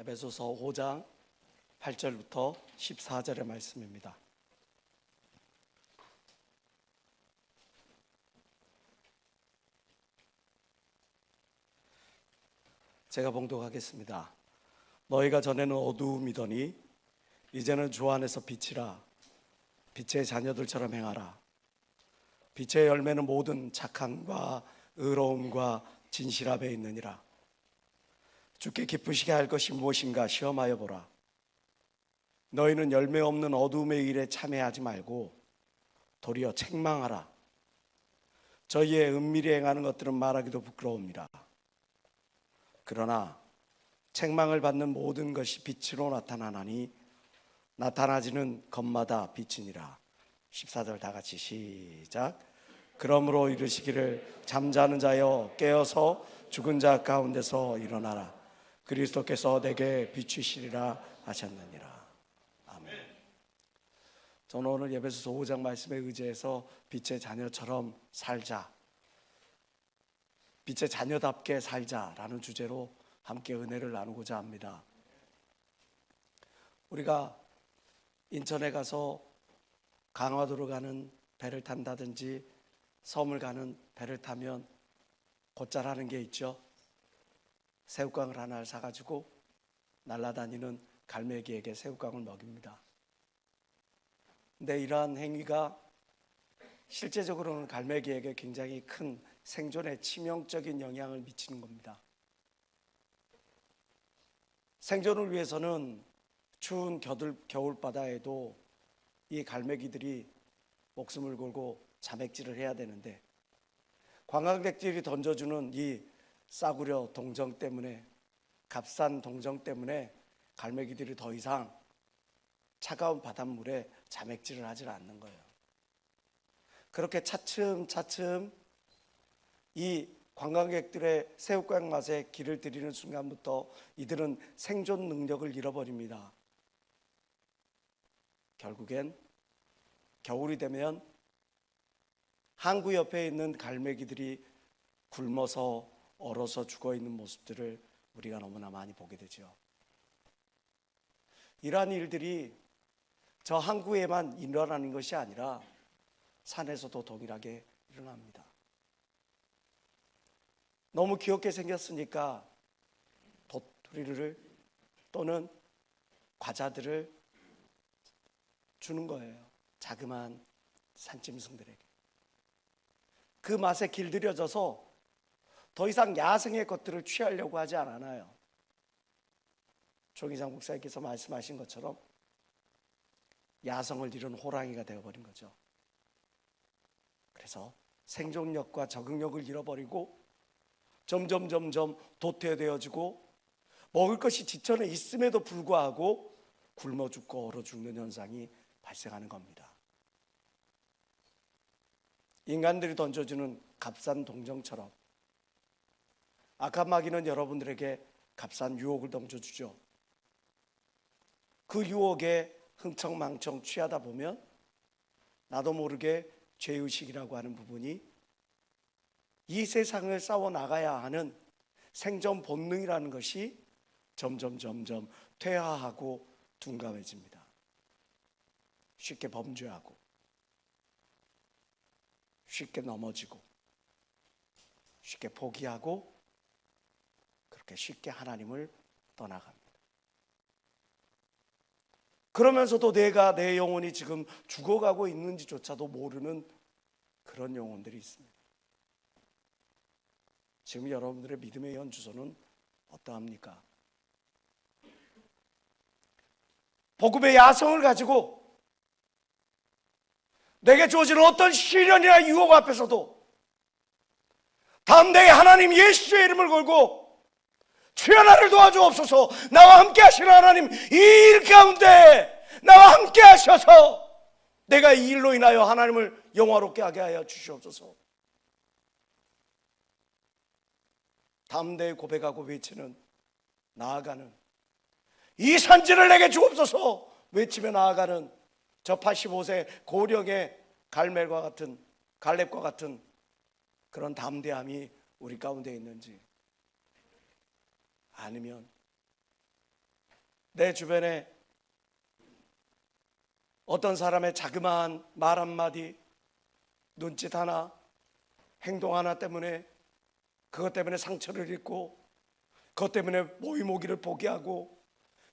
에베소서 5장 8절부터 14절의 말씀입니다. 제가 봉독하겠습니다. 너희가 전에는 어두움이더니 이제는 주 안에서 빛이라. 빛의 자녀들처럼 행하라. 빛의 열매는 모든 착함과 의로움과 진실함에 있느니라. 주께 기쁘시게 할 것이 무엇인가 시험하여 보라. 너희는 열매 없는 어두움의 일에 참여하지 말고 도리어 책망하라. 저희의 은밀히 행하는 것들은 말하기도 부끄러움이라. 그러나 책망을 받는 모든 것이 빛으로 나타나나니 나타나지는 것마다 빛이니라. 14절 다 같이 시작. 그러므로 이르시기를 잠자는 자여 깨어서 죽은 자 가운데서 일어나라. 그리스도께서 내게 비추시리라 하셨느니라. 아멘. 저는 오늘 에베소서 5장 말씀에 의지해서 빛의 자녀처럼 살자, 빛의 자녀답게 살자라는 주제로 함께 은혜를 나누고자 합니다. 우리가 인천에 가서 강화도로 가는 배를 탄다든지 섬을 가는 배를 타면 곧잘 하는 게 있죠. 새우깡을 하나를 사가지고 날아다니는 갈매기에게 새우깡을 먹입니다. 근데 이러한 행위가 실제적으로는 갈매기에게 굉장히 큰 생존에 치명적인 영향을 미치는 겁니다. 생존을 위해서는 추운 겨울바다에도 이 갈매기들이 목숨을 걸고 자맥질을 해야 되는데, 관광객들이 던져주는 이 싸구려 동정 때문에, 값싼 동정 때문에 갈매기들이 더 이상 차가운 바닷물에 자맥질을 하지 않는 거예요. 그렇게 차츰차츰 이 관광객들의 새우깡 맛에 길을 들이는 순간부터 이들은 생존 능력을 잃어버립니다. 결국엔 겨울이 되면 항구 옆에 있는 갈매기들이 굶어서 얼어서 죽어있는 모습들을 우리가 너무나 많이 보게 되죠. 이러한 일들이 저 항구에만 일어나는 것이 아니라 산에서도 동일하게 일어납니다. 너무 귀엽게 생겼으니까 도토리를 또는 과자들을 주는 거예요. 자그마한 산짐승들에게. 그 맛에 길들여져서 더 이상 야생의 것들을 취하려고 하지 않아요. 조기장 목사님께서 말씀하신 것처럼 야성을 잃은 호랑이가 되어버린 거죠. 그래서 생존력과 적응력을 잃어버리고 점점 도태되어지고 먹을 것이 지천에 있음에도 불구하고 굶어 죽고 얼어 죽는 현상이 발생하는 겁니다. 인간들이 던져주는 값싼 동정처럼 악한 마귀는 여러분들에게 값싼 유혹을 던져주죠. 그 유혹에 흥청망청 취하다 보면 나도 모르게 죄의식이라고 하는 부분이 이 세상을 싸워나가야 하는 생존 본능이라는 것이 점점 퇴화하고 둔감해집니다. 쉽게 범죄하고 쉽게 넘어지고 쉽게 포기하고 그렇게 쉽게 하나님을 떠나갑니다. 그러면서도 내가 내 영혼이 지금 죽어가고 있는지조차도 모르는 그런 영혼들이 있습니다. 지금 여러분들의 믿음의 연주소는 어떠합니까? 복음의 야성을 가지고 내게 주어지는 어떤 시련이나 유혹 앞에서도 담대히 하나님 예수의 이름을 걸고 주여 나를 도와주옵소서, 나와 함께 하시는 하나님, 이 일 가운데 나와 함께 하셔서 내가 이 일로 인하여 하나님을 영화롭게 하게 하여 주시옵소서. 담대히 고백하고 외치는, 나아가는, 이 산지를 내게 주옵소서 외치며 나아가는 저 85세 고령의 갈렙과 같은 그런 담대함이 우리 가운데 있는지, 아니면 내 주변에 어떤 사람의 자그마한 말 한마디, 눈짓 하나, 행동 하나 때문에, 그것 때문에 상처를 입고, 그것 때문에 모임 오기를 포기하고,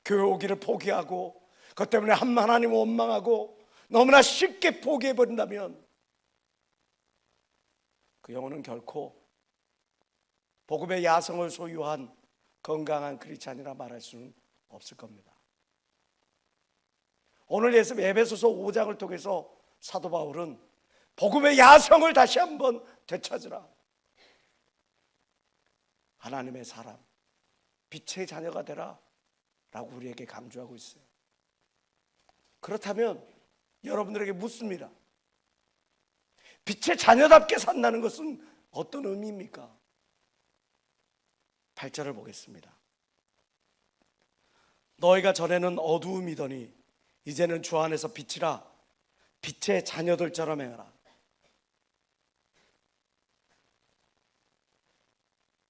교회 오기를 포기하고, 그것 때문에 하나님을 원망하고 너무나 쉽게 포기해버린다면 그 영혼은 결코 복음의 야성을 소유한 건강한 크리스찬이라 말할 수는 없을 겁니다. 오늘 에베소서 5장을 통해서 사도 바울은 복음의 야성을 다시 한번 되찾으라, 하나님의 사람, 빛의 자녀가 되라 라고 우리에게 강조하고 있어요. 그렇다면 여러분들에게 묻습니다. 빛의 자녀답게 산다는 것은 어떤 의미입니까? 8절을 보겠습니다. 너희가 전에는 어두움이더니 이제는 주 안에서 빛이라, 빛의 자녀들처럼 행하라.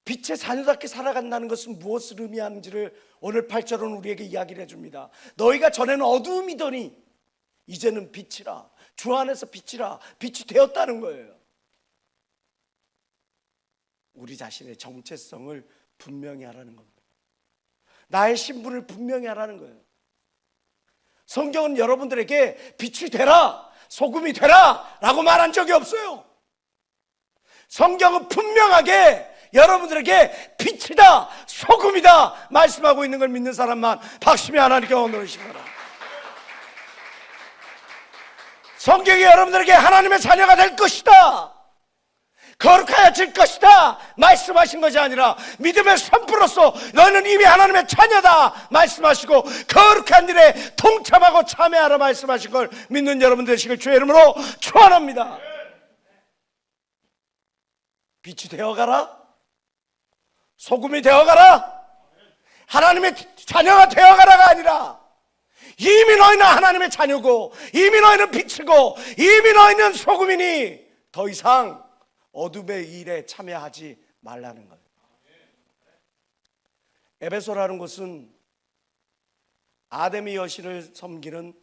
빛의 자녀답게 살아간다는 것은 무엇을 의미하는지를 오늘 8절은 우리에게 이야기를 해줍니다. 너희가 전에는 어두움이더니 이제는 빛이라, 주 안에서 빛이라, 빛이 되었다는 거예요. 우리 자신의 정체성을 분명히 하라는 겁니다. 나의 신분을 분명히 하라는 거예요. 성경은 여러분들에게 빛이 되라, 소금이 되라 라고 말한 적이 없어요. 성경은 분명하게 여러분들에게 빛이다, 소금이다 말씀하고 있는 걸 믿는 사람만 박심히 하나님께 원하십니다. 성경이 여러분들에게 하나님의 자녀가 될 것이다, 거룩하여질 것이다 말씀하신 것이 아니라 믿음의 선포로서 너는 이미 하나님의 자녀다 말씀하시고 거룩한 일에 동참하고 참여하라 말씀하신 걸 믿는 여러분 되시길 주의 이름으로 축원합니다. 빛이 되어가라, 소금이 되어가라, 하나님의 자녀가 되어가라가 아니라 이미 너희는 하나님의 자녀고, 이미 너희는 빛이고, 이미 너희는 소금이니 더 이상 어둠의 일에 참여하지 말라는 거예요. 에베소라는 곳은 아데미 여신을 섬기는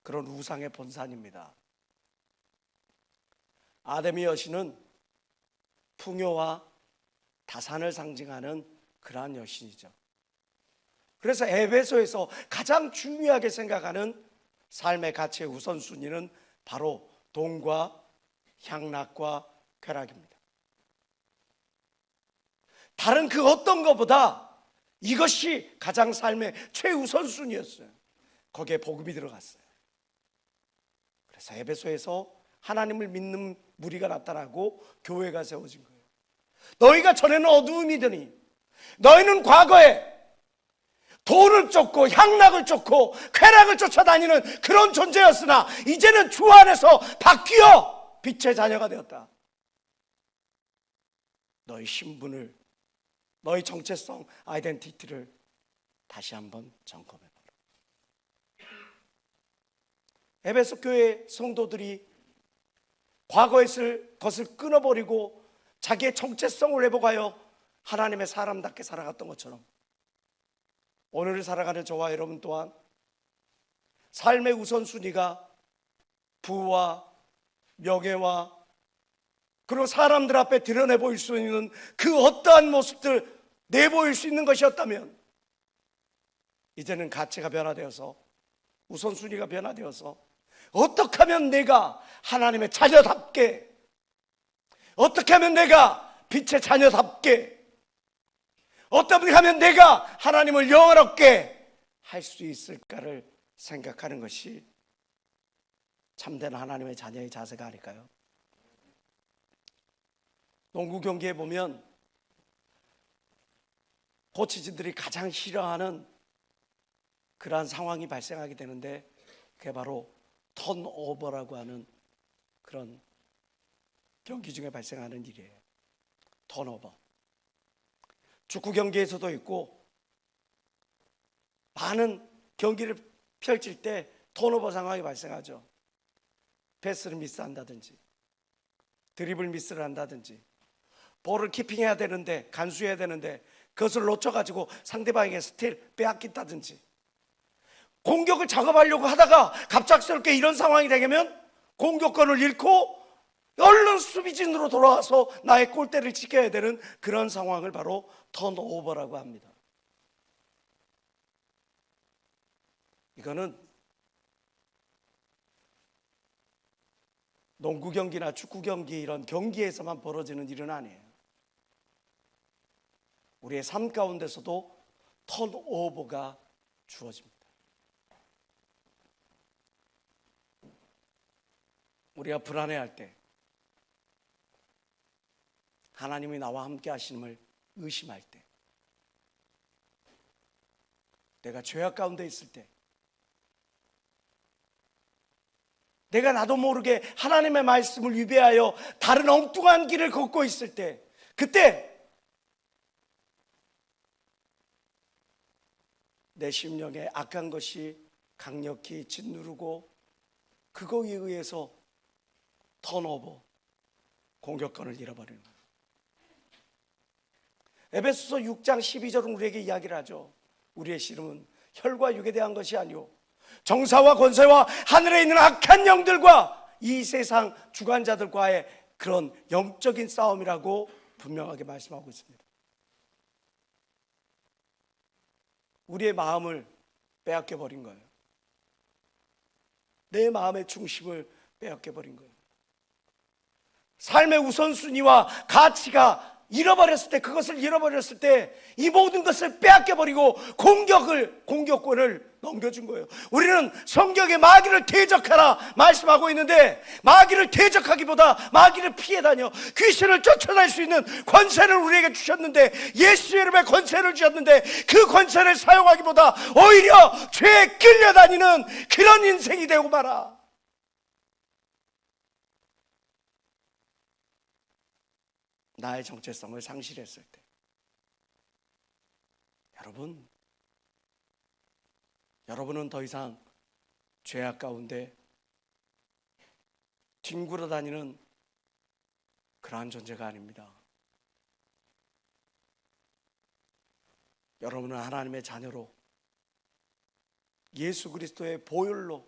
그런 우상의 본산입니다. 아데미 여신은 풍요와 다산을 상징하는 그러한 여신이죠. 그래서 에베소에서 가장 중요하게 생각하는 삶의 가치의 우선순위는 바로 돈과 향락과 쾌락입니다. 다른 그 어떤 것보다 이것이 가장 삶의 최우선순위였어요. 거기에 복음이 들어갔어요. 그래서 에베소에서 하나님을 믿는 무리가 나타나고 교회가 세워진 거예요. 너희가 전에는 어두움이더니, 너희는 과거에 돈을 쫓고 향락을 쫓고 쾌락을 쫓아다니는 그런 존재였으나 이제는 주 안에서 바뀌어 빛의 자녀가 되었다. 너희 신분을, 너희 정체성, 아이덴티티를 다시 한번 점검해봐라. 에베소 교회 성도들이 과거에 있을 것을 끊어버리고 자기의 정체성을 회복하여 하나님의 사람답게 살아갔던 것처럼 오늘을 살아가는 저와 여러분 또한 삶의 우선순위가 부와 명예와 그리고 사람들 앞에 드러내 보일 수 있는 그 어떠한 모습들 내보일 수 있는 것이었다면 이제는 가치가 변화되어서 우선순위가 변화되어서 어떻게 하면 내가 하나님의 자녀답게, 어떻게 하면 내가 빛의 자녀답게, 어떻게 하면 내가 하나님을 영화롭게 할 수 있을까를 생각하는 것이 참된 하나님의 자녀의 자세가 아닐까요? 농구 경기에 보면 코치진들이 가장 싫어하는 그러한 상황이 발생하게 되는데 그게 바로 턴오버라고 하는 그런 경기 중에 발생하는 일이에요. 턴오버. 축구 경기에서도 있고 많은 경기를 펼칠 때 턴오버 상황이 발생하죠. 패스를 미스한다든지 드리블 미스를 한다든지 볼을 키핑해야 되는데 간수해야 되는데 그것을 놓쳐가지고 상대방에게 스틸 빼앗긴다든지 공격을 작업하려고 하다가 갑작스럽게 이런 상황이 되면 공격권을 잃고 얼른 수비진으로 돌아와서 나의 골대를 지켜야 되는 그런 상황을 바로 턴오버라고 합니다. 이거는 농구 경기나 축구 경기 이런 경기에서만 벌어지는 일은 아니에요. 우리의 삶 가운데서도 턴오버가 주어집니다. 우리가 불안해할 때 하나님이 나와 함께 하심을 의심할 때, 내가 죄악 가운데 있을 때, 내가 나도 모르게 하나님의 말씀을 위배하여 다른 엉뚱한 길을 걷고 있을 때, 그때 내 심령에 악한 것이 강력히 짓누르고 그거에 의해서 턴오버, 공격권을 잃어버리는 거예요. 에베소서 6장 12절은 우리에게 이야기를 하죠. 우리의 씨름은 혈과 육에 대한 것이 아니오 정사와 권세와 하늘에 있는 악한 영들과 이 세상 주관자들과의 그런 영적인 싸움이라고 분명하게 말씀하고 있습니다. 우리의 마음을 빼앗겨버린 거예요. 내 마음의 중심을 빼앗겨버린 거예요. 삶의 우선순위와 가치가 잃어버렸을 때, 그것을 잃어버렸을 때 이 모든 것을 빼앗겨버리고 공격권을 넘겨준 거예요. 우리는 성경에 마귀를 대적하라 말씀하고 있는데, 마귀를 대적하기보다 마귀를 피해 다녀 귀신을 쫓아낼 수 있는 권세를 우리에게 주셨는데, 예수의 이름에 권세를 주셨는데 그 권세를 사용하기보다 오히려 죄에 끌려다니는 그런 인생이 되고 말아. 나의 정체성을 상실했을 때, 여러분은 더 이상 죄악 가운데 뒹굴어 다니는 그러한 존재가 아닙니다. 여러분은 하나님의 자녀로 예수 그리스도의 보혈로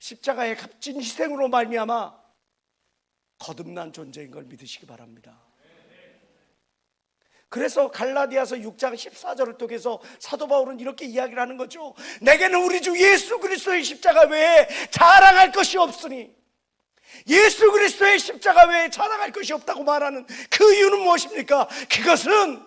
십자가의 값진 희생으로 말미암아 거듭난 존재인 걸 믿으시기 바랍니다. 그래서 갈라디아서 6장 14절을 통해서 사도 바울은 이렇게 이야기를 하는 거죠. 내게는 우리 주 예수 그리스도의 십자가 외에 자랑할 것이 없으니, 예수 그리스도의 십자가 외에 자랑할 것이 없다고 말하는 그 이유는 무엇입니까? 그것은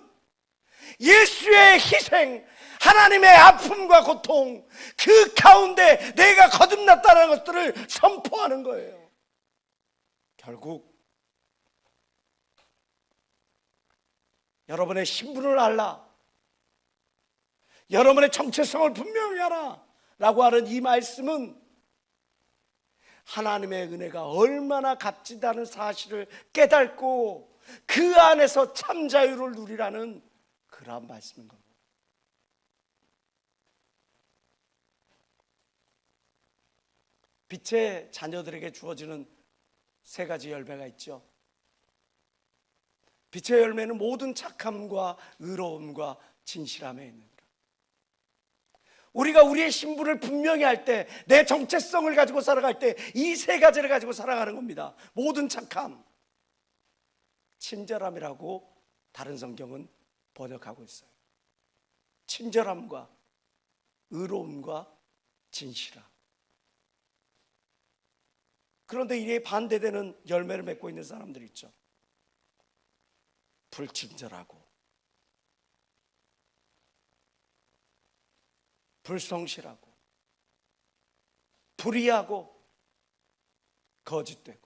예수의 희생, 하나님의 아픔과 고통, 그 가운데 내가 거듭났다는 것들을 선포하는 거예요. 결국 여러분의 신분을 알라, 여러분의 정체성을 분명히 하라 라고 하는 이 말씀은 하나님의 은혜가 얼마나 값지다는 사실을 깨닫고 그 안에서 참 자유를 누리라는 그러한 말씀인 겁니다. 빛의 자녀들에게 주어지는 세 가지 열매가 있죠. 빛의 열매는 모든 착함과 의로움과 진실함에 있는다. 우리가 우리의 신분을 분명히 할 때, 내 정체성을 가지고 살아갈 때 이 세 가지를 가지고 살아가는 겁니다. 모든 착함, 친절함이라고 다른 성경은 번역하고 있어요. 친절함과 의로움과 진실함. 그런데 이에 반대되는 열매를 맺고 있는 사람들이 있죠. 불친절하고 불성실하고 불의하고 거짓되고.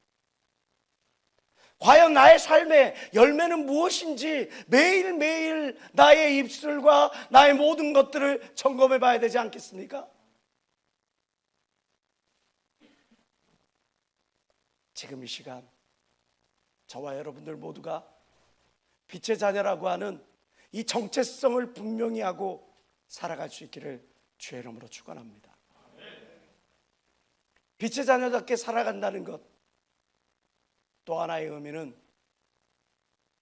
과연 나의 삶의 열매는 무엇인지 매일매일 나의 입술과 나의 모든 것들을 점검해 봐야 되지 않겠습니까? 지금 이 시간 저와 여러분들 모두가 빛의 자녀라고 하는 이 정체성을 분명히 하고 살아갈 수 있기를 주의 이름으로 축원합니다. 빛의 자녀답게 살아간다는 것, 또 하나의 의미는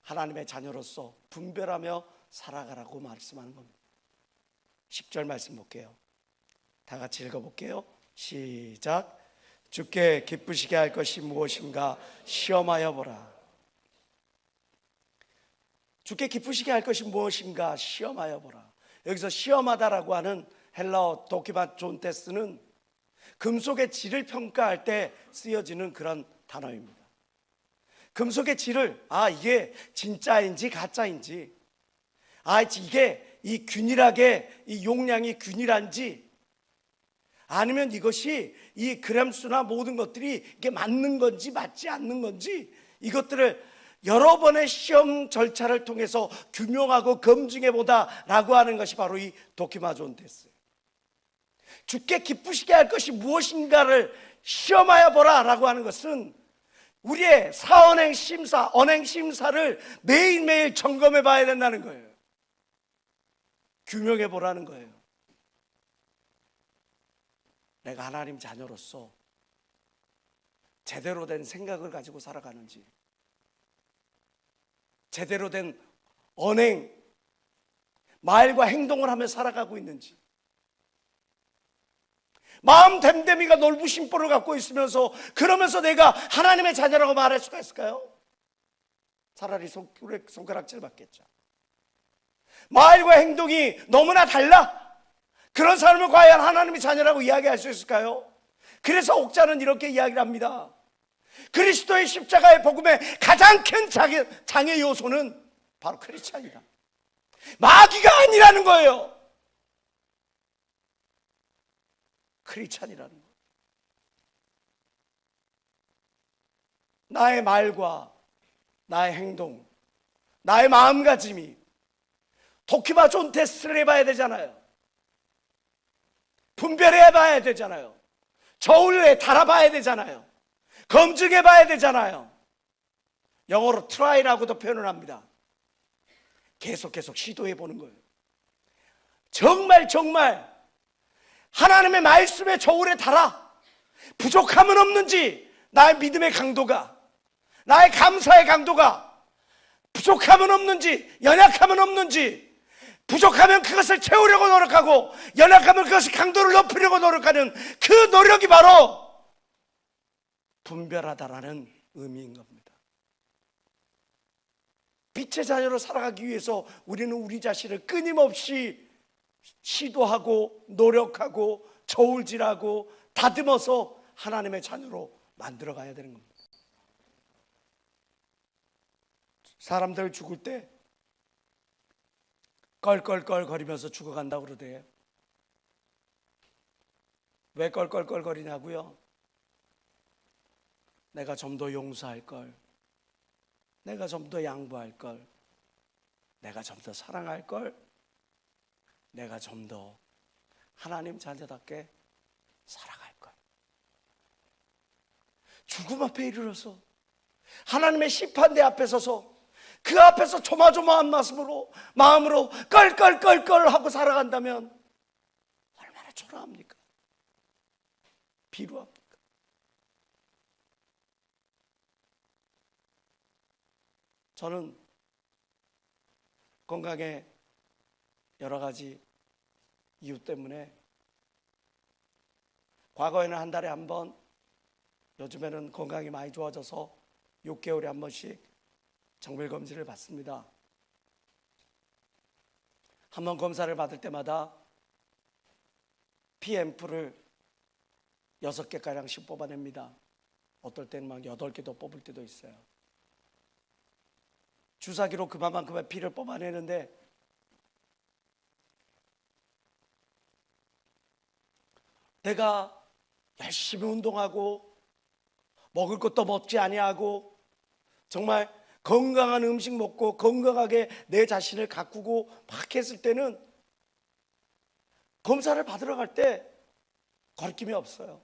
하나님의 자녀로서 분별하며 살아가라고 말씀하는 겁니다. 10절 말씀 볼게요. 다 같이 읽어볼게요. 시작. 주께 기쁘시게 할 것이 무엇인가 시험하여 보라. 주께 기쁘시게 할 것이 무엇인가 시험하여 보라. 여기서 시험하다라고 하는 헬라어 도키마존테스는 금속의 질을 평가할 때 쓰여지는 그런 단어입니다. 금속의 질을 이게 진짜인지 가짜인지, 이게 이 균일하게 이 용량이 균일한지, 아니면 이것이 이 그램수나 모든 것들이 이게 맞는 건지 맞지 않는 건지, 이것들을 여러 번의 시험 절차를 통해서 규명하고 검증해 보다라고 하는 것이 바로 이 도키마존테스. 주께 기쁘시게 할 것이 무엇인가를 시험하여 보라라고 하는 것은 우리의 사언행 심사, 언행 심사를 매일매일 점검해 봐야 된다는 거예요. 규명해 보라는 거예요. 내가 하나님 자녀로서 제대로 된 생각을 가지고 살아가는지, 제대로 된 언행, 말과 행동을 하며 살아가고 있는지, 마음 됨됨이가 놀부신 뿔을 갖고 있으면서 그러면서 내가 하나님의 자녀라고 말할 수가 있을까요? 차라리 손가락질 받겠죠. 말과 행동이 너무나 달라? 그런 사람을 과연 하나님의 자녀라고 이야기할 수 있을까요? 그래서 옥자는 이렇게 이야기를 합니다. 그리스도의 십자가의 복음의 가장 큰 장애 요소는 바로 크리스찬이다. 마귀가 아니라는 거예요. 크리스찬이라는 거. 나의 말과 나의 행동, 나의 마음가짐이 도키마존 테스트를 해봐야 되잖아요. 분별해 봐야 되잖아요. 저울에 달아봐야 되잖아요. 검증해 봐야 되잖아요. 영어로 try라고도 표현을 합니다. 계속 시도해 보는 거예요. 정말 하나님의 말씀에 저울에 달아. 부족함은 없는지, 나의 믿음의 강도가, 나의 감사의 강도가 부족함은 없는지, 연약함은 없는지, 부족하면 그것을 채우려고 노력하고 연약하면 그것의 강도를 높이려고 노력하는 그 노력이 바로 분별하다라는 의미인 겁니다. 빛의 자녀로 살아가기 위해서 우리는 우리 자신을 끊임없이 시도하고 노력하고 저울질하고 다듬어서 하나님의 자녀로 만들어가야 되는 겁니다. 사람들 죽을 때 껄껄껄거리면서 죽어간다고 그러대요. 왜 껄껄껄거리냐고요? 내가 좀 더 용서할 걸, 내가 좀 더 양보할 걸, 내가 좀 더 사랑할 걸, 내가 좀 더 하나님 자녀답게 살아갈 걸. 죽음 앞에 이르러서 하나님의 심판대 앞에 서서 그 앞에서 조마조마한 마음으로 껄껄껄껄 하고 살아간다면 얼마나 초라합니까? 비루합니까? 저는 건강에 여러 가지 이유 때문에 과거에는 한 달에 한 번, 요즘에는 건강이 많이 좋아져서 6개월에 한 번씩 정밀검진을 받습니다. 한 번 검사를 받을 때마다 PM프를 6개가량씩 뽑아냅니다. 어떨 때는 막 8개도 뽑을 때도 있어요. 주사기로 그만큼의 피를 뽑아내는데 내가 열심히 운동하고 먹을 것도 먹지 아니하고 정말 건강한 음식 먹고 건강하게 내 자신을 가꾸고 막 했을 때는 검사를 받으러 갈 때 거리낌이 없어요.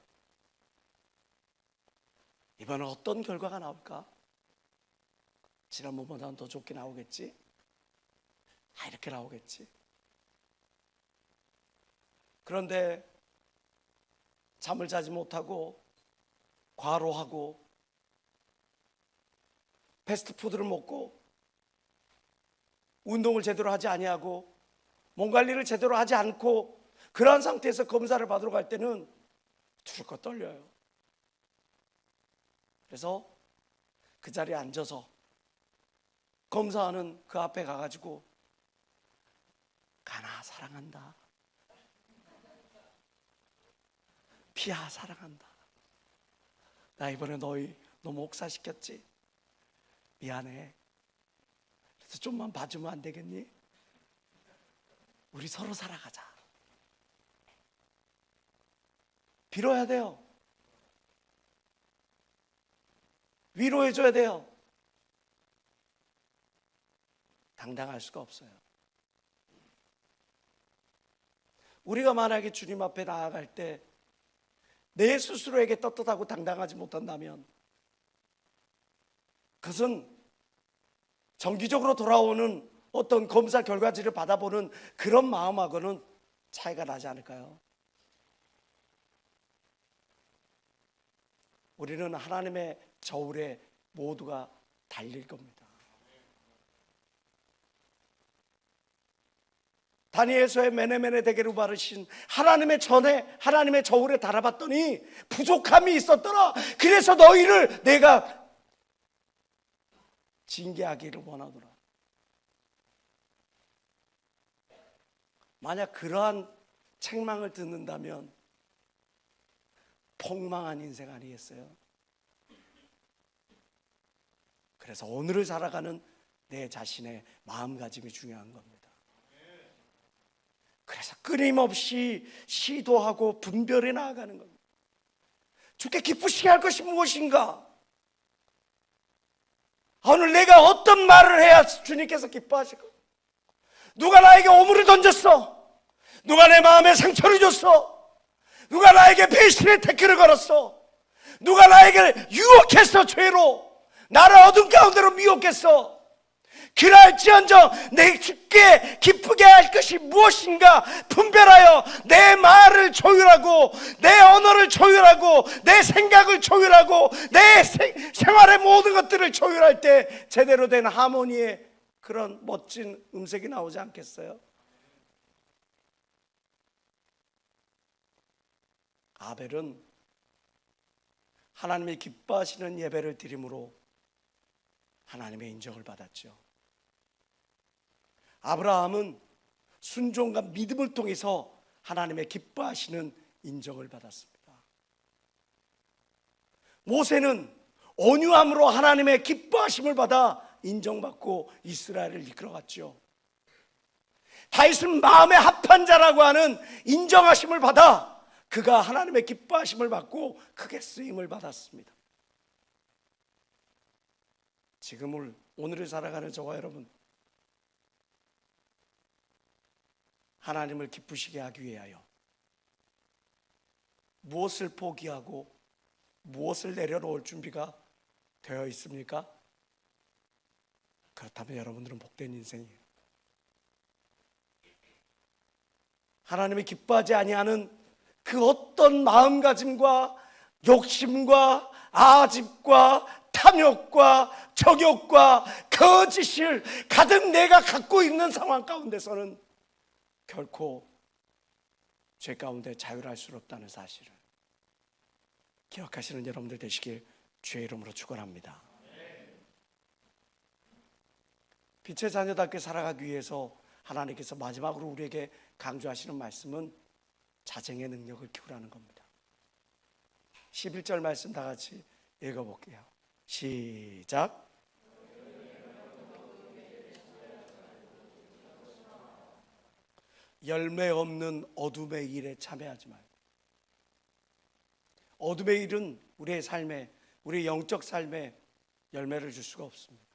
이번엔 어떤 결과가 나올까? 지난번보다는 더 좋게 나오겠지? 이렇게 나오겠지? 그런데 잠을 자지 못하고 과로하고 패스트푸드를 먹고 운동을 제대로 하지 아니하고 몸 관리를 제대로 하지 않고 그러한 상태에서 검사를 받으러 갈 때는 두렵고 떨려요. 그래서 그 자리에 앉아서 검사하는 그 앞에 가가지고 가나 사랑한다, 피아 사랑한다, 나 이번에 너 목사시켰지? 미안해. 그래서 좀만 봐주면 안 되겠니? 우리 서로 살아가자. 빌어야 돼요. 위로해줘야 돼요. 당당할 수가 없어요. 우리가 만약에 주님 앞에 나아갈 때 내 스스로에게 떳떳하고 당당하지 못한다면 그것은 정기적으로 돌아오는 어떤 검사 결과지를 받아보는 그런 마음하고는 차이가 나지 않을까요? 우리는 하나님의 저울에 모두가 달릴 겁니다. 다니엘서의 메네메네 대게로 바르신 하나님의 전에 하나님의 저울에 달아봤더니 부족함이 있었더라. 그래서 너희를 내가 징계하기를 원하더라. 만약 그러한 책망을 듣는다면 폭망한 인생 아니겠어요? 그래서 오늘을 살아가는 내 자신의 마음가짐이 중요한 겁니다. 그래서 끊임없이 시도하고 분별해 나아가는 겁니다. 주께 기쁘시게 할 것이 무엇인가? 오늘 내가 어떤 말을 해야 주님께서 기뻐하실까? 누가 나에게 오물을 던졌어? 누가 내 마음에 상처를 줬어? 누가 나에게 배신의 태클을 걸었어? 누가 나에게 유혹했어? 죄로 나를 어둠 가운데로 미혹했어? 그럴지언정 내 주께 기쁘게 할 것이 무엇인가 분별하여 내 말을 조율하고 내 언어를 조율하고 내 생각을 조율하고 내 생활의 모든 것들을 조율할 때 제대로 된 하모니의 그런 멋진 음색이 나오지 않겠어요? 아벨은 하나님의 기뻐하시는 예배를 드림으로 하나님의 인정을 받았죠. 아브라함은 순종과 믿음을 통해서 하나님의 기뻐하시는 인정을 받았습니다. 모세는 온유함으로 하나님의 기뻐하심을 받아 인정받고 이스라엘을 이끌어갔죠. 다윗은 마음의 합한 자라고 하는 인정하심을 받아 그가 하나님의 기뻐하심을 받고 크게 쓰임을 받았습니다. 오늘을 살아가는 저와 여러분, 하나님을 기쁘시게 하기 위하여 무엇을 포기하고 무엇을 내려놓을 준비가 되어 있습니까? 그렇다면 여러분들은 복된 인생이에요. 하나님이 기뻐하지 아니하는 그 어떤 마음가짐과 욕심과 아집과 탐욕과 정욕과 거짓을 가득 내가 갖고 있는 상황 가운데서는 결코 죄 가운데 자유할 수 없다는 사실을 기억하시는 여러분들 되시길 주의 이름으로 축원합니다. 빛의 자녀답게 살아가기 위해서 하나님께서 마지막으로 우리에게 강조하시는 말씀은 자정의 능력을 키우라는 겁니다. 11절 말씀 다 같이 읽어볼게요. 시작. 열매 없는 어둠의 일에 참여하지 말고. 어둠의 일은 우리의 삶에, 우리의 영적 삶에 열매를 줄 수가 없습니다.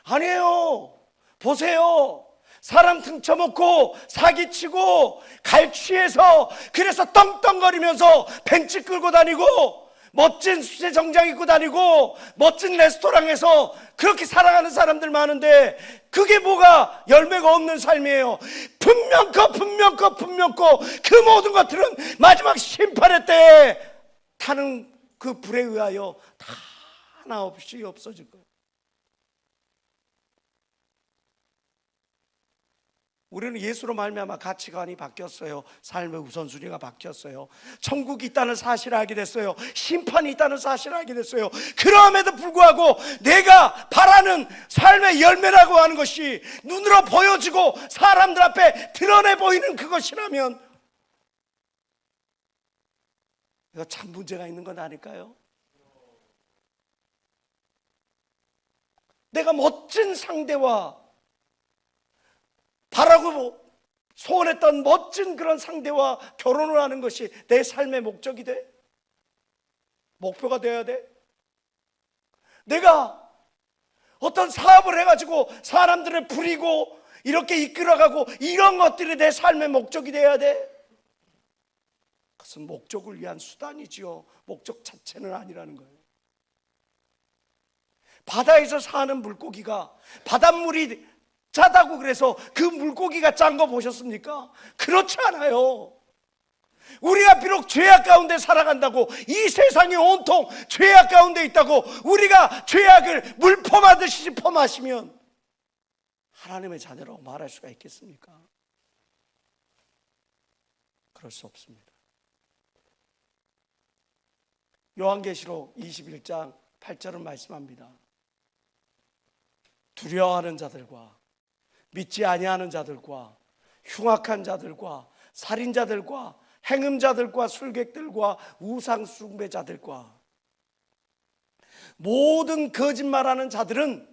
아니에요. 보세요. 사람 등쳐먹고 사기치고 갈취해서 그래서 떵떵거리면서 벤츠 끌고 다니고 멋진 수제 정장 입고 다니고 멋진 레스토랑에서 그렇게 살아가는 사람들 많은데 그게 뭐가 열매가 없는 삶이에요. 분명코 그 모든 것들은 마지막 심판의 때에 타는 그 불에 의하여 다 하나 없이 없어질 거예요. 우리는 예수로 말미암아 가치관이 바뀌었어요. 삶의 우선순위가 바뀌었어요. 천국이 있다는 사실을 알게 됐어요. 심판이 있다는 사실을 알게 됐어요. 그럼에도 불구하고 내가 바라는 삶의 열매라고 하는 것이 눈으로 보여지고 사람들 앞에 드러내 보이는 그것이라면 이거 참 문제가 있는 건 아닐까요? 내가 멋진 상대와 바라고 소원했던 멋진 그런 상대와 결혼을 하는 것이 내 삶의 목적이 돼? 목표가 되어야 돼? 내가 어떤 사업을 해가지고 사람들을 부리고 이렇게 이끌어가고 이런 것들이 내 삶의 목적이 되어야 돼? 그것은 목적을 위한 수단이지요. 목적 자체는 아니라는 거예요. 바다에서 사는 물고기가 바닷물이 짜다고 그래서 그 물고기가 짠 거 보셨습니까? 그렇지 않아요. 우리가 비록 죄악 가운데 살아간다고 이 세상이 온통 죄악 가운데 있다고 우리가 죄악을 물범하듯이 퍼마시면 하나님의 자녀라고 말할 수가 있겠습니까? 그럴 수 없습니다. 요한계시록 21장 8절은 말씀합니다. 두려워하는 자들과 믿지 아니하는 자들과 흉악한 자들과 살인자들과 행음자들과 술객들과 우상 숭배자들과 모든 거짓말하는 자들은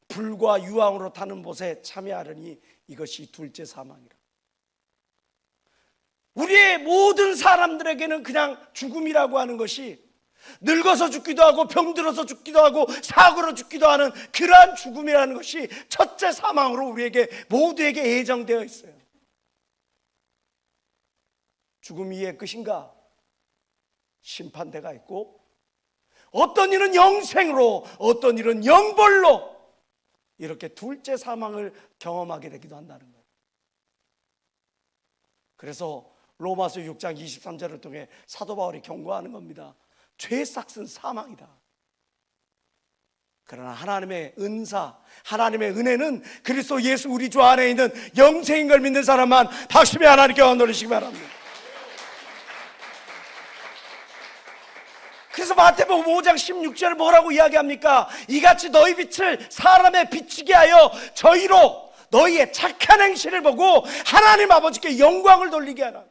불과 유황으로 타는 못에 참여하려니 이것이 둘째 사망이라. 우리의 모든 사람들에게는 그냥 죽음이라고 하는 것이 늙어서 죽기도 하고 병들어서 죽기도 하고 사고로 죽기도 하는 그러한 죽음이라는 것이 첫째 사망으로 우리에게 모두에게 예정되어 있어요. 죽음이 이의 끝인가? 심판대가 있고 어떤 일은 영생으로 어떤 일은 영벌로 이렇게 둘째 사망을 경험하게 되기도 한다는 거예요. 그래서 로마서 6장 23절을 통해 사도 바울이 경고하는 겁니다. 죄 삭은 사망이다. 그러나 하나님의 은사, 하나님의 은혜는 그리스도 예수 우리 주 안에 있는 영생인 걸 믿는 사람만 박수며 하나님께 올리시기 바랍니다. 그래서 마태복음 5장 16절을 뭐라고 이야기합니까? 이같이 너희 빛을 사람의 비추게 하여 저희로 너희의 착한 행실을 보고 하나님 아버지께 영광을 돌리게 하라.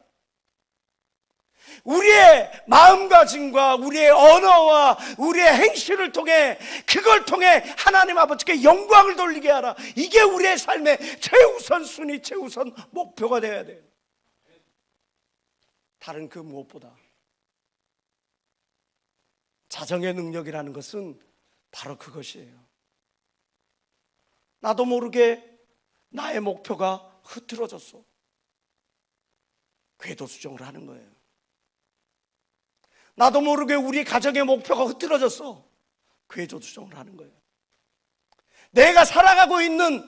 우리의 마음가짐과 우리의 언어와 우리의 행실을 통해 그걸 통해 하나님 아버지께 영광을 돌리게 하라. 이게 우리의 삶의 최우선 순위, 최우선 목표가 되어야 돼요. 다른 그 무엇보다 자정의 능력이라는 것은 바로 그것이에요. 나도 모르게 나의 목표가 흐트러졌어. 궤도 수정을 하는 거예요. 나도 모르게 우리 가정의 목표가 흐트러졌어. 궤도 수정을 하는 거예요. 내가 살아가고 있는,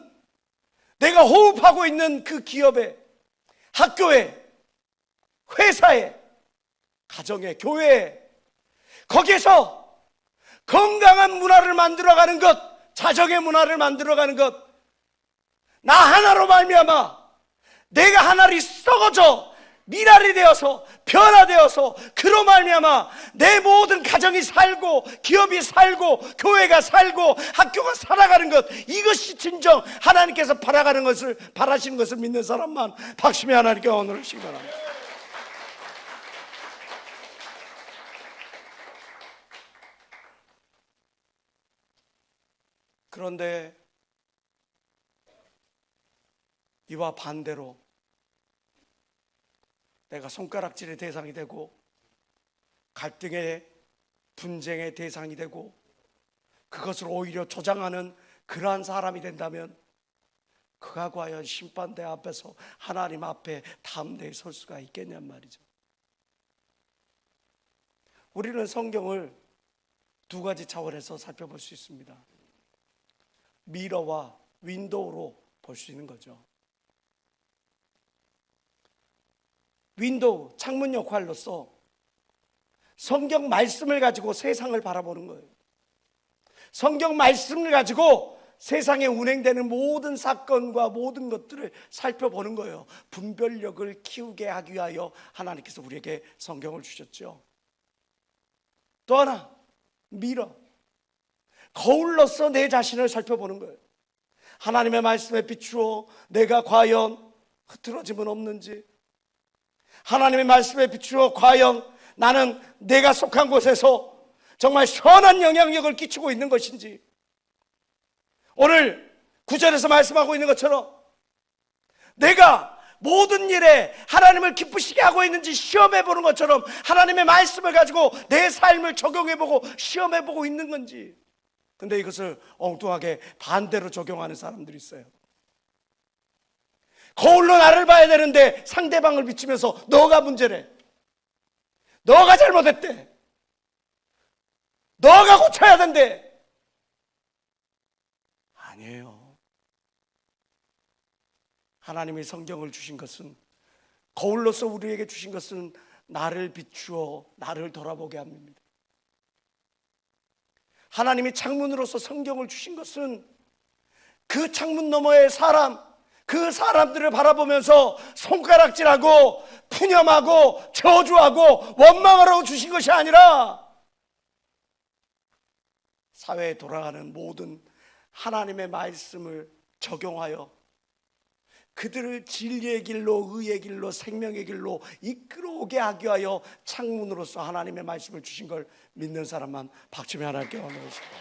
내가 호흡하고 있는 그 기업에, 학교에, 회사에, 가정에, 교회에, 거기에서 건강한 문화를 만들어가는 것, 자정의 문화를 만들어가는 것, 나 하나로 말미암아 내가 하나로 썩어져 미랄이 되어서 변화되어서 그로 말미암아 내 모든 가정이 살고 기업이 살고 교회가 살고 학교가 살아가는 것, 이것이 진정 하나님께서 바라시는 것을 믿는 사람만 박수며 하나님께 언어를 주시기 바랍니다. 그런데 이와 반대로 내가 손가락질의 대상이 되고 갈등의 분쟁의 대상이 되고 그것을 오히려 조장하는 그러한 사람이 된다면 그가 과연 심판대 앞에서 하나님 앞에 담대히 설 수가 있겠냔 말이죠. 우리는 성경을 두 가지 차원에서 살펴볼 수 있습니다. 미러와 윈도우로 볼 수 있는 거죠. 윈도우, 창문 역할로서 성경 말씀을 가지고 세상을 바라보는 거예요. 성경 말씀을 가지고 세상에 운행되는 모든 사건과 모든 것들을 살펴보는 거예요. 분별력을 키우게 하기 위하여 하나님께서 우리에게 성경을 주셨죠. 또 하나, 미러, 거울로서 내 자신을 살펴보는 거예요. 하나님의 말씀에 비추어 내가 과연 흐트러짐은 없는지, 하나님의 말씀에 비추어 과연 나는 내가 속한 곳에서 정말 선한 영향력을 끼치고 있는 것인지, 오늘 9절에서 말씀하고 있는 것처럼 내가 모든 일에 하나님을 기쁘시게 하고 있는지 시험해보는 것처럼 하나님의 말씀을 가지고 내 삶을 적용해보고 시험해보고 있는 건지. 근데 이것을 엉뚱하게 반대로 적용하는 사람들이 있어요. 거울로 나를 봐야 되는데 상대방을 비추면서 너가 문제래, 너가 잘못했대, 너가 고쳐야 된대. 아니에요. 하나님이 성경을 주신 것은, 거울로서 우리에게 주신 것은 나를 비추어 나를 돌아보게 합니다. 하나님이 창문으로서 성경을 주신 것은 그 창문 너머의 사람, 그 사람들을 바라보면서 손가락질하고 푸념하고 저주하고 원망하라고 주신 것이 아니라 사회에 돌아가는 모든 하나님의 말씀을 적용하여 그들을 진리의 길로, 의의 길로, 생명의 길로 이끌어오게 하기 위하여 창문으로서 하나님의 말씀을 주신 걸 믿는 사람만 박수며 하나님께 원하는 것입니다.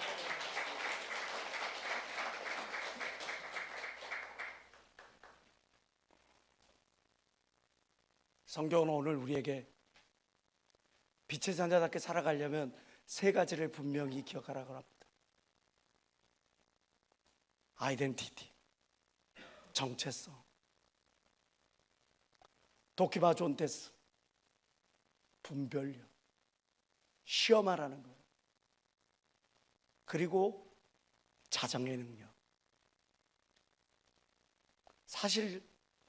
성경은 오늘 우리에게 빛의 자녀답게 살아가려면 세 가지를 분명히 기억하라고 합니다. 아이덴티티, 정체성, 도키마 존테스, 분별력, 시험하라는 거예요. 그리고 자정의 능력. 사실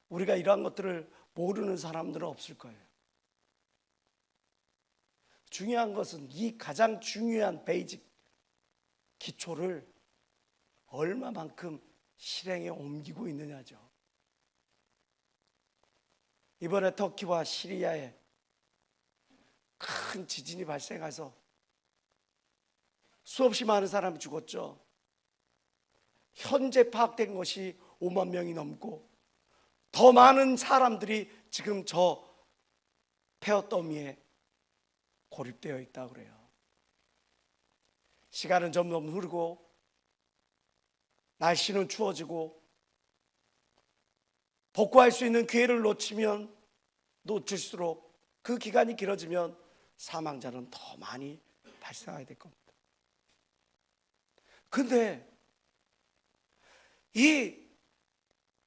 우리가 이러한 것들을 모르는 사람들은 없을 거예요. 중요한 것은 이 가장 중요한 베이직 기초를 얼마만큼 실행에 옮기고 있느냐죠. 이번에 터키와 시리아에 큰 지진이 발생해서 수없이 많은 사람이 죽었죠. 현재 파악된 것이 5만 명이 넘고 더 많은 사람들이 지금 저 폐허 더미에 고립되어 있다고 그래요. 시간은 점점 흐르고 날씨는 추워지고 복구할 수 있는 기회를 놓칠수록 그 기간이 길어지면 사망자는 더 많이 발생하게 될 겁니다. 근데 이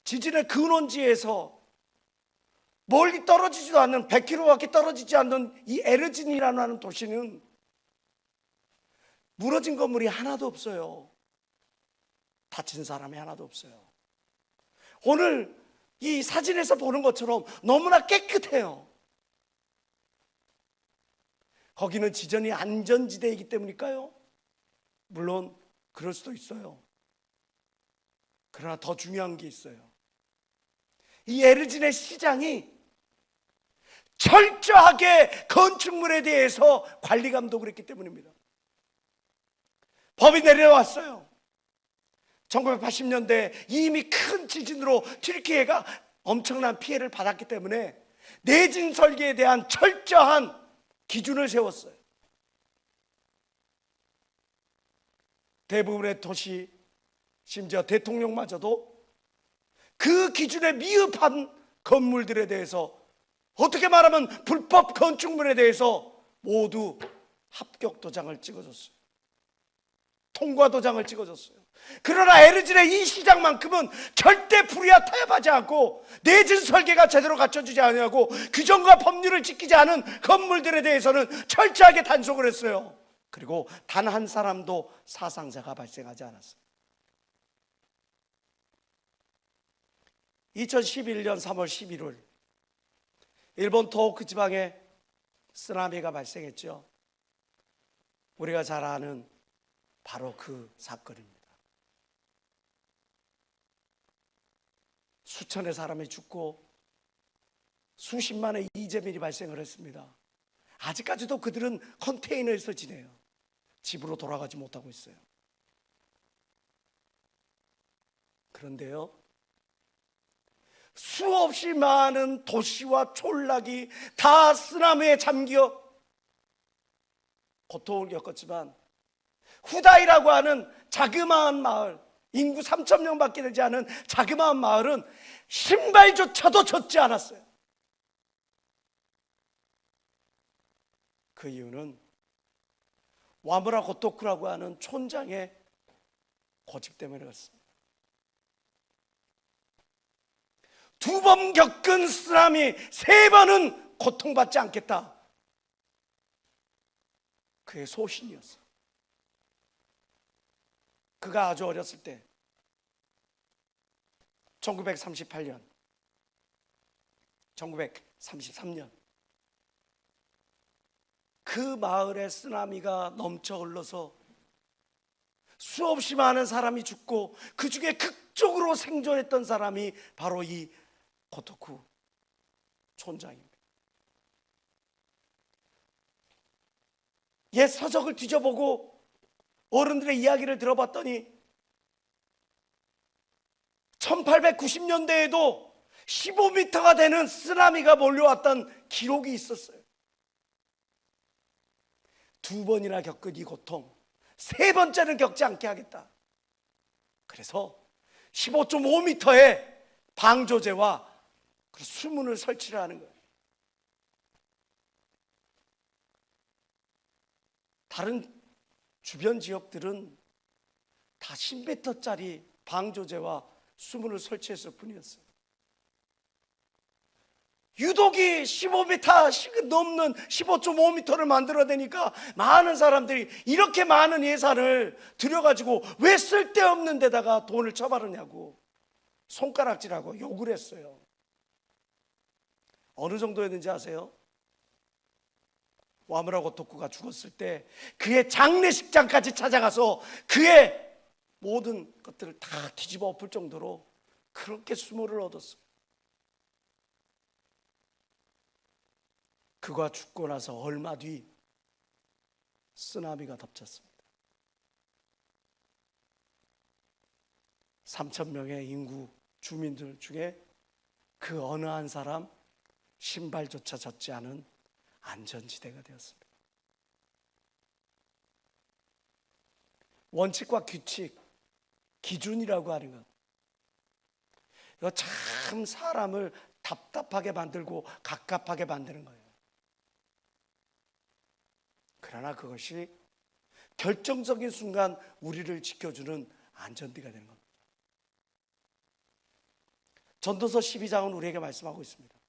지진의 근원지에서 멀리 떨어지지도 않는 100km밖에 떨어지지 않는 이 에르진이라는 도시는 무너진 건물이 하나도 없어요. 다친 사람이 하나도 없어요. 오늘 이 사진에서 보는 것처럼 너무나 깨끗해요. 거기는 지전이 안전지대이기 때문일까요? 물론 그럴 수도 있어요. 그러나 더 중요한 게 있어요. 이 에르진의 시장이 철저하게 건축물에 대해서 관리 감독을 했기 때문입니다. 법이 내려왔어요. 1980년대 이미 큰 지진으로 튀르키예가 엄청난 피해를 받았기 때문에 내진 설계에 대한 철저한 기준을 세웠어요. 대부분의 도시, 심지어 대통령마저도 그 기준에 미흡한 건물들에 대해서, 어떻게 말하면 불법 건축물에 대해서 모두 합격 도장을 찍어줬어요. 통과 도장을 찍어줬어요. 그러나 에르진의 이 시장만큼은 절대 불이야 타협하지 않고 내진 설계가 제대로 갖춰지지 않냐고 규정과 법률을 지키지 않은 건물들에 대해서는 철저하게 단속을 했어요. 그리고 단 한 사람도 사상자가 발생하지 않았어요. 2011년 3월 11일 일본 토호쿠 지방에 쓰나미가 발생했죠. 우리가 잘 아는 바로 그 사건입니다. 수천의 사람이 죽고 수십만의 이재민이 발생을 했습니다. 아직까지도 그들은 컨테이너에서 지내요. 집으로 돌아가지 못하고 있어요. 그런데요, 수없이 많은 도시와 촌락이 다 쓰나미에 잠겨 고통을 겪었지만 후다이라고 하는 자그마한 마을, 인구 3,000명밖에 되지 않은 자그마한 마을은 신발조차도 젖지 않았어요. 그 이유는 와무라 고토쿠라고 하는 촌장의 고집 때문에 그렇습니다. 2번 겪은 쓰나미 3번은 고통받지 않겠다. 그의 소신이었어. 그가 아주 어렸을 때 1938년 1933년 그 마을에 쓰나미가 넘쳐 흘러서 수없이 많은 사람이 죽고 그 중에 극적으로 생존했던 사람이 바로 이 고토쿠 촌장입니다. 옛 서적을 뒤져보고 어른들의 이야기를 들어봤더니 1890년대에도 15m가 되는 쓰나미가 몰려왔던 기록이 있었어요. 2번이나 겪은 이 고통, 3번째는 겪지 않게 하겠다. 그래서 15.5m의 방조제와 수문을 설치를 하는 거예요. 다른 주변 지역들은 다 10m짜리 방조제와 수문을 설치했을 뿐이었어요. 유독이 15m 넘는 15.5m를 만들어내니까 많은 사람들이 이렇게 많은 예산을 들여가지고 왜 쓸데없는 데다가 돈을 쳐바르냐고 손가락질하고 욕을 했어요. 어느 정도였는지 아세요? 와무라 고토쿠가 죽었을 때 그의 장례식장까지 찾아가서 그의 모든 것들을 다 뒤집어 엎을 정도로 그렇게 수모를 얻었어요. 그가 죽고 나서 얼마 뒤 쓰나미가 덮쳤습니다. 3,000명의 인구 주민들 중에 그 어느 한 사람 신발조차 젖지 않은 안전지대가 되었습니다. 원칙과 규칙, 기준이라고 하는 것, 이거 참 사람을 답답하게 만들고 갑갑하게 만드는 거예요. 그러나 그것이 결정적인 순간 우리를 지켜주는 안전띠가 되는 겁니다. 전도서 12장은 우리에게 말씀하고 있습니다.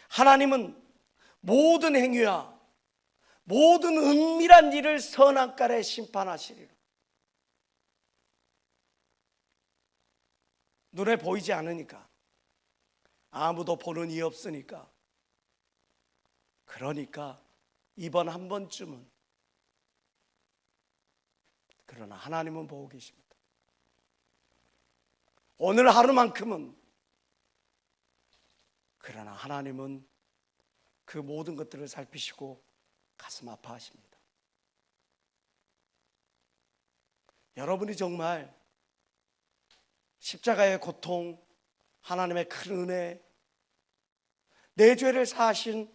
하나님은 모든 행위와 모든 은밀한 일을 선악간에 심판하시리라. 눈에 보이지 않으니까, 아무도 보는 이 없으니까, 그러니까 이번 한 번쯤은, 그러나 하나님은 보고 계십니다. 오늘 하루만큼은, 그러나 하나님은 그 모든 것들을 살피시고 가슴 아파하십니다. 여러분이 정말 십자가의 고통, 하나님의 큰 은혜, 내 죄를 사하신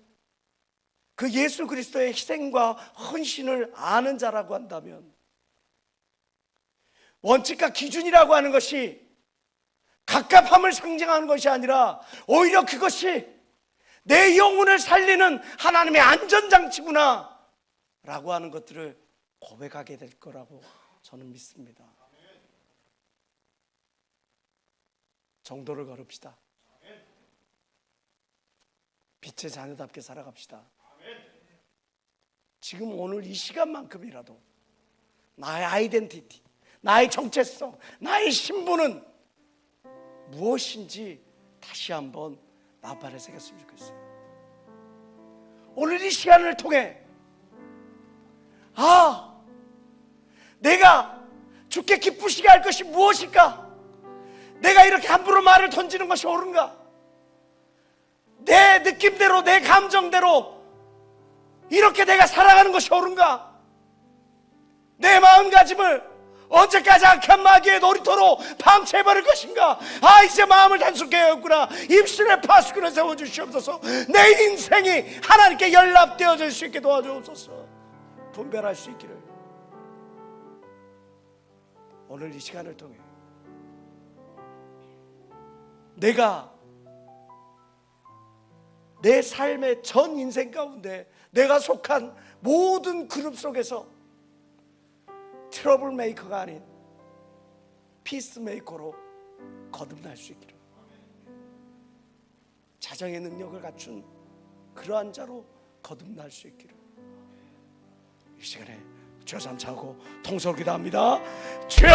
그 예수 그리스도의 희생과 헌신을 아는 자라고 한다면, 원칙과 기준이라고 하는 것이 갑갑함을 상징하는 것이 아니라 오히려 그것이 내 영혼을 살리는 하나님의 안전장치구나 라고 하는 것들을 고백하게 될 거라고 저는 믿습니다. 정도를 걸읍시다. 빛의 자녀답게 살아갑시다. 지금 오늘 이 시간만큼이라도 나의 아이덴티티, 나의 정체성, 나의 신분은 무엇인지 다시 한번 마음판에 새겼으면 좋겠어요. 오늘 이 시간을 통해 내가 주께 기쁘시게 할 것이 무엇일까? 내가 이렇게 함부로 말을 던지는 것이 옳은가? 내 느낌대로, 내 감정대로 이렇게 내가 살아가는 것이 옳은가? 내 마음가짐을 언제까지 악한 마귀의 놀이터로 방치해버릴 것인가? 이제 마음을 단순케 하였구나. 입술에 파수꾼을 세워주시옵소서. 내 인생이 하나님께 연락되어질 수 있게 도와주옵소서. 분별할 수 있기를. 오늘 이 시간을 통해 내가 내 삶의 전 인생 가운데 내가 속한 모든 그룹 속에서 트러블 메이커가 아닌 피스 메이커로 거듭날 수 있기를, 자정의 능력을 갖춘 그러한 자로 거듭날 수 있기를. 이 시간에 주여 삼차하고 통성기도합니다. 주여